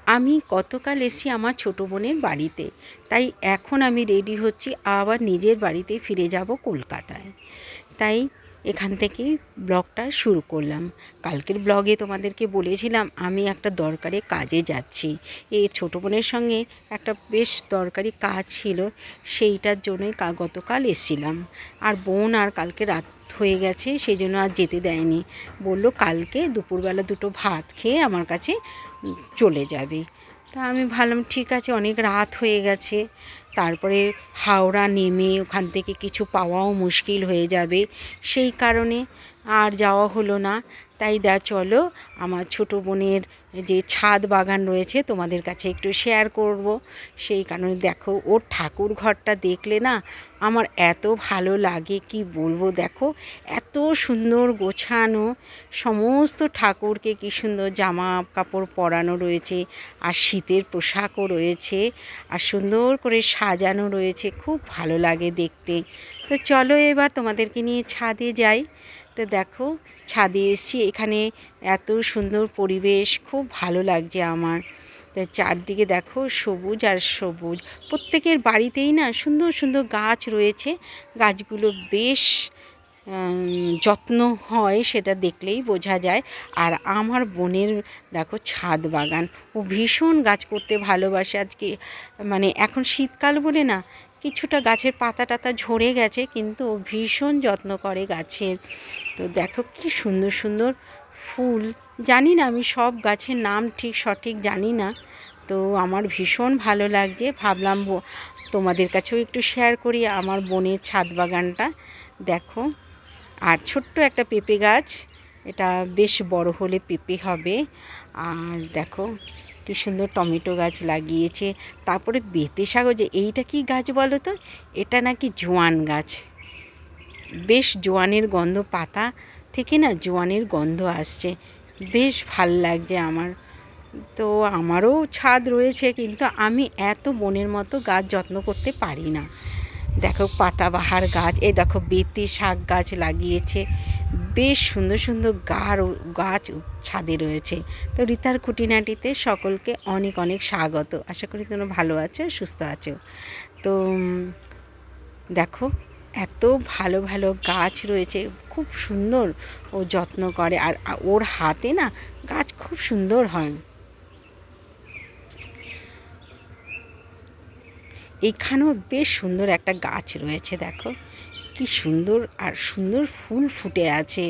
আমি গতকাল এসেছি আমার ছোটো বোনের বাড়িতে, তাই এখন আমি রেডি হচ্ছি আবার নিজের বাড়িতে ফিরে যাব কলকাতায়। তাই এখান থেকেই ব্লগটা শুরু করলাম। কালকের ব্লগে তোমাদেরকে বলেছিলাম আমি একটা দরকারি কাজে যাচ্ছি। এই ছোটো বোনের সঙ্গে একটা বেশ দরকারি কাজ ছিল, সেইটার জন্যই গতকাল এসেছিলাম। আর বোন আর কালকে রাত হয়ে গেছে, সেই জন্য আর যেতে দেয়নি। বলল কালকে দুপুরবেলা দুটো ভাত খেয়ে আমার কাছে চলে যাবে। তা আমি ভাবলাম ঠিক আছে, অনেক রাত হয়ে গেছে, তারপরে হাওড়া নেমে ওখান থেকে কিছু পাওয়াও মুশকিল হয়ে যাবে, সেই কারণে আর যাওয়া হলো না। তাই চলো আমার ছোটো বোনের যে ছাদ বাগান রয়েছে তোমাদের কাছে একটু শেয়ার করব। সেই কারণে দেখো ওর ঠাকুর ঘরটা দেখলে না আমার এত ভালো লাগে, কি বলবো। দেখো এত সুন্দর গোছানো, সমস্ত ঠাকুরকে কি সুন্দর জামা কাপড় পরানো রয়েছে, আর শীতের পোশাকও রয়েছে, আর সুন্দর করে সাজানো রয়েছে, খুব ভালো লাগে দেখতে। তো চলো এবার তোমাদেরকে নিয়ে ছাদে যাই। তো দেখো ছাদে এসেছি, এখানে এত সুন্দর পরিবেশ, খুব ভালো লাগছে আমার। তো চারদিকে দেখো সবুজ আর সবুজ, প্রত্যেকের বাড়িতেই না সুন্দর সুন্দর গাছ রয়েছে। গাছগুলো বেশ যত্ন হয়, সেটা দেখলেই বোঝা যায়। আর আমার বোনের দেখো ছাদ বাগান, ও ভীষণ গাছ করতে ভালোবাসে। আজকে মানে এখন শীতকাল বলে না কিছুটা গাছের পাতা টাতা ঝরে গেছে, কিন্তু ও ভীষণ যত্ন করে গাছের। তো দেখো কি সুন্দর সুন্দর ফুল। জানি না, আমি সব গাছের নাম ঠিক সঠিক জানি না, তো আমার ভীষণ ভালো লাগছে। ভাবলাম তোমাদের কাছেও একটু শেয়ার করি আমার বোনের ছাদ বাগানটা। দেখো, আর ছোট্ট একটা পেঁপে গাছ, এটা বেশ বড় হলে পেঁপে হবে। আর দেখো কী সুন্দর টমেটো গাছ লাগিয়েছে। তারপরে বেতে শাক, যে এইটা কি গাছ বলো তো, এটা নাকি জোয়ান গাছ। বেশ জোয়ানের গন্ধ, পাতা থেকে না জোয়ানের গন্ধ আসছে, বেশ ভাল লাগছে আমার। তো আমারও ছাদ রয়েছে, কিন্তু আমি এত বোনের মতো গাছ যত্ন করতে পারি না। দেখো পাতাবাহার গাছ, এই দেখো বেতে শাক গাছ লাগিয়েছে, বেশ সুন্দর সুন্দর গাছ ছাদে রয়েছে। তো রিতার খুঁটিনাটিতে সকলকে অনেক অনেক স্বাগত। আশা করি তোমরা ভালো আছো, সুস্থ আছো। তো দেখো এত ভালো ভালো গাছ রয়েছে, খুব সুন্দর ও যত্ন করে। আর ওর হাতে না গাছ খুব সুন্দর হয়। এইখানেও বেশ সুন্দর একটা গাছ রয়েছে, দেখো কি সুন্দর, আর সুন্দর ফুল ফুটে আছে,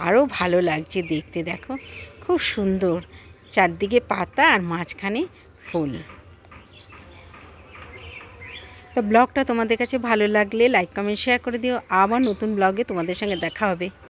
আরও ভালো লাগছে দেখতে। দেখো খুব সুন্দর, চারদিকে পাতা আর মাঝখানে ফুল। তো ব্লগটা তোমাদের কাছে ভালো লাগলে লাইক কমেন্ট শেয়ার করে দিও। আবার নতুন ব্লগে তোমাদের সঙ্গে দেখা হবে।